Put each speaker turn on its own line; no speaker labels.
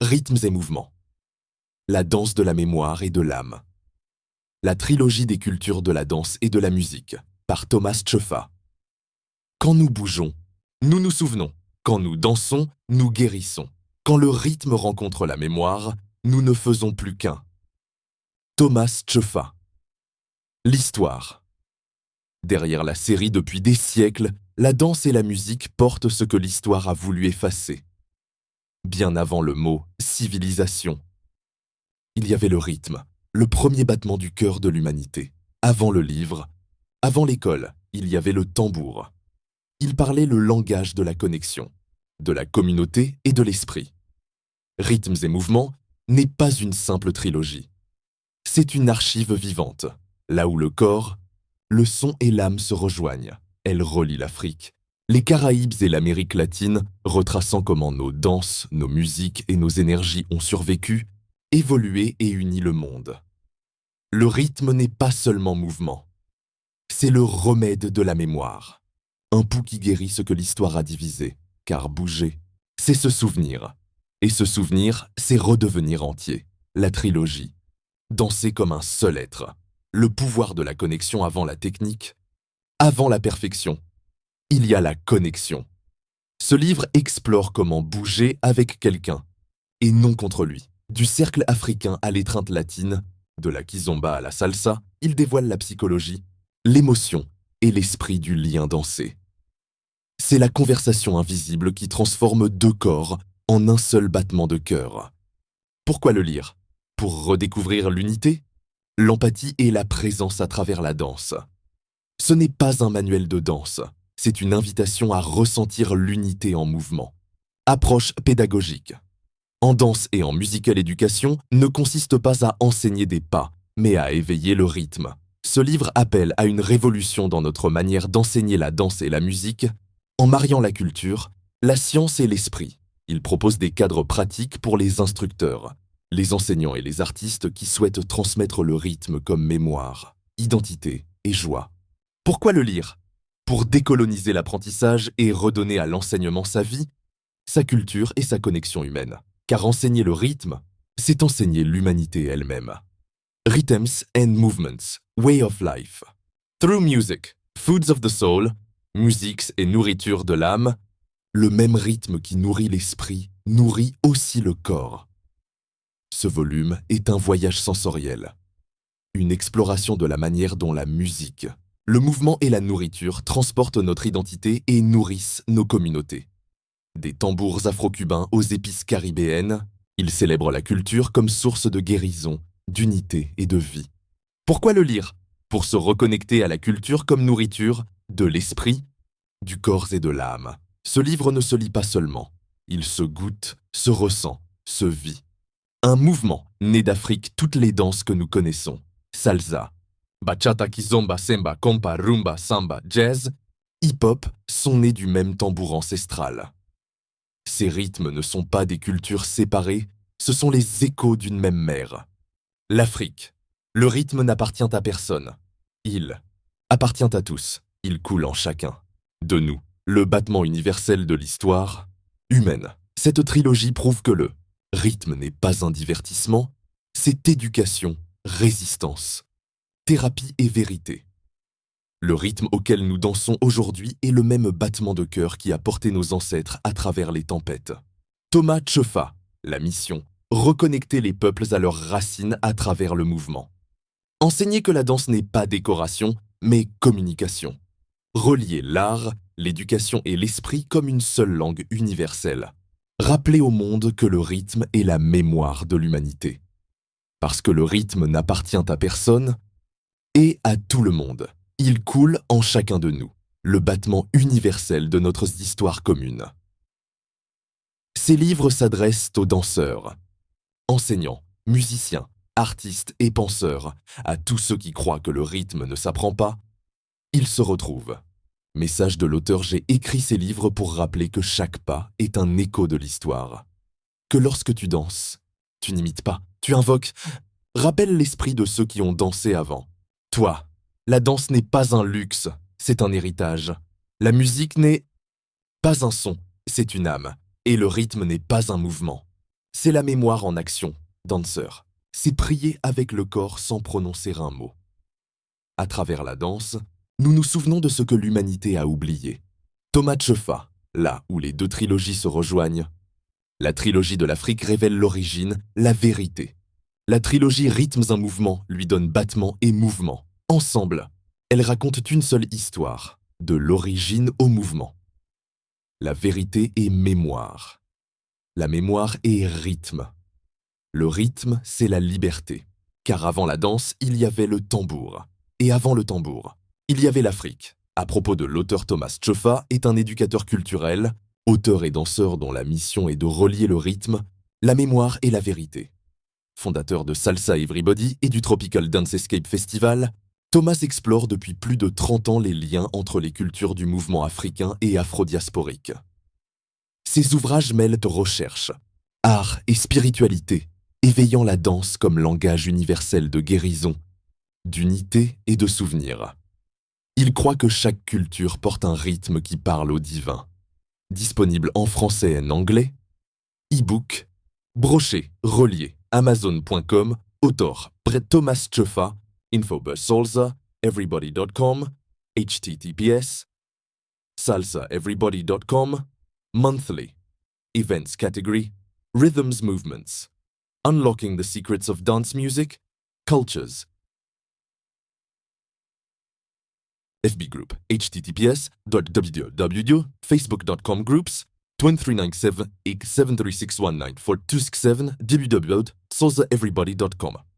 Rythmes et mouvements. La danse de la mémoire et de l'âme. La trilogie des cultures de la danse et de la musique, par Thomas Tchefa. Quand nous bougeons, nous nous souvenons. Quand nous dansons, nous guérissons. Quand le rythme rencontre la mémoire, nous ne faisons plus qu'un. Thomas Tchefa. L'histoire. Derrière la série depuis des siècles, la danse et la musique portent ce que l'histoire a voulu effacer. Bien avant le mot « civilisation », il y avait le rythme, le premier battement du cœur de l'humanité. Avant le livre, avant l'école, il y avait le tambour. Il parlait le langage de la connexion, de la communauté et de l'esprit. Rythmes et mouvements n'est pas une simple trilogie. C'est une archive vivante, là où le corps, le son et l'âme se rejoignent. Elle relie l'Afrique, les Caraïbes et l'Amérique latine, retraçant comment nos danses, nos musiques et nos énergies ont survécu, évolué et uni le monde. Le rythme n'est pas seulement mouvement. C'est le remède de la mémoire. Un pouls qui guérit ce que l'histoire a divisé, car bouger, c'est se souvenir. Et se souvenir, c'est redevenir entier. La trilogie. Danser comme un seul être. Le pouvoir de la connexion avant la technique. Avant la perfection, il y a la connexion. Ce livre explore comment bouger avec quelqu'un, et non contre lui. Du cercle africain à l'étreinte latine, de la kizomba à la salsa, il dévoile la psychologie, l'émotion et l'esprit du lien dansé. C'est la conversation invisible qui transforme deux corps en un seul battement de cœur. Pourquoi le lire? Pour redécouvrir l'unité, l'empathie et la présence à travers la danse. Ce n'est pas un manuel de danse, c'est une invitation à ressentir l'unité en mouvement. Approche pédagogique. En danse et en musical éducation ne consiste pas à enseigner des pas, mais à éveiller le rythme. Ce livre appelle à une révolution dans notre manière d'enseigner la danse et la musique, en mariant la culture, la science et l'esprit. Il propose des cadres pratiques pour les instructeurs, les enseignants et les artistes qui souhaitent transmettre le rythme comme mémoire, identité et joie. Pourquoi le lire? Pour décoloniser l'apprentissage et redonner à l'enseignement sa vie, sa culture et sa connexion humaine. Car enseigner le rythme, c'est enseigner l'humanité elle-même. Rhythms and Movements, Way of Life. Through Music, Foods of the Soul, musiques et nourriture de l'âme, le même rythme qui nourrit l'esprit nourrit aussi le corps. Ce volume est un voyage sensoriel, une exploration de la manière dont la musique, le mouvement et la nourriture transportent notre identité et nourrissent nos communautés. Des tambours afro-cubains aux épices caribéennes, ils célèbrent la culture comme source de guérison, d'unité et de vie. Pourquoi le lire? Pour se reconnecter à la culture comme nourriture de l'esprit, du corps et de l'âme. Ce livre ne se lit pas seulement, il se goûte, se ressent, se vit. Un mouvement né d'Afrique toutes les danses que nous connaissons. Salsa, bachata, kizomba, semba, compa, rumba, samba, jazz, hip-hop sont nés du même tambour ancestral. Ces rythmes ne sont pas des cultures séparées, ce sont les échos d'une même mère. L'Afrique. Le rythme n'appartient à personne. Il appartient à tous. Il coule en chacun. De nous, le battement universel de l'histoire humaine. Cette trilogie prouve que le rythme n'est pas un divertissement, c'est éducation, résistance, thérapie et vérité. Le rythme auquel nous dansons aujourd'hui est le même battement de cœur qui a porté nos ancêtres à travers les tempêtes. Thomas Tchefa, la mission, reconnecter les peuples à leurs racines à travers le mouvement. Enseigner que la danse n'est pas décoration, mais communication. Relier l'art, l'éducation et l'esprit comme une seule langue universelle. Rappeler au monde que le rythme est la mémoire de l'humanité. Parce que le rythme n'appartient à personne et à tout le monde. Il coule en chacun de nous, le battement universel de notre histoire commune. Ces livres s'adressent aux danseurs, enseignants, musiciens, artistes et penseurs, à tous ceux qui croient que le rythme ne s'apprend pas. Ils se retrouvent. Message de l'auteur, j'ai écrit ces livres pour rappeler que chaque pas est un écho de l'histoire. Que lorsque tu danses, tu n'imites pas, tu invoques. Rappelle l'esprit de ceux qui ont dansé avant. Toi, la danse n'est pas un luxe, c'est un héritage. La musique n'est pas un son, c'est une âme. Et le rythme n'est pas un mouvement, C'est la mémoire en action, dancer. C'est prier avec le corps sans prononcer un mot. À travers la danse, nous nous souvenons de ce que l'humanité a oublié. Thomas Tchefa, là où les deux trilogies se rejoignent. La trilogie de l'Afrique révèle l'origine, la vérité. La trilogie Rythmes un mouvement lui donne battement et mouvement. Ensemble, elles racontent une seule histoire, de l'origine au mouvement. La vérité est mémoire. La mémoire est rythme. Le rythme, c'est la liberté. Car avant la danse, il y avait le tambour. Et avant le tambour, il y avait l'Afrique. À propos de l'auteur Thomas Tchefa, est un éducateur culturel, auteur et danseur dont la mission est de relier le rythme, la mémoire et la vérité. Fondateur de Salsa Everybody et du Tropical Dance Escape Festival, Thomas explore depuis plus de 30 ans les liens entre les cultures du mouvement africain et afro-diasporique. Ses ouvrages mêlent recherche, art et spiritualité, éveillant la danse comme langage universel de guérison, d'unité et de souvenir. Il croit que chaque culture porte un rythme qui parle au divin. Disponible en français et en anglais, e-book, broché, relié, amazon.com, auteur, Thomas Tchefa, info@salsa everybody.com, https, salsaeverybody.com, monthly, events category, rhythms movements, unlocking the secrets of dance music, cultures. FB group, https://www.facebook.com groups 2397 x 73619 4267 www.salsaeverybody.com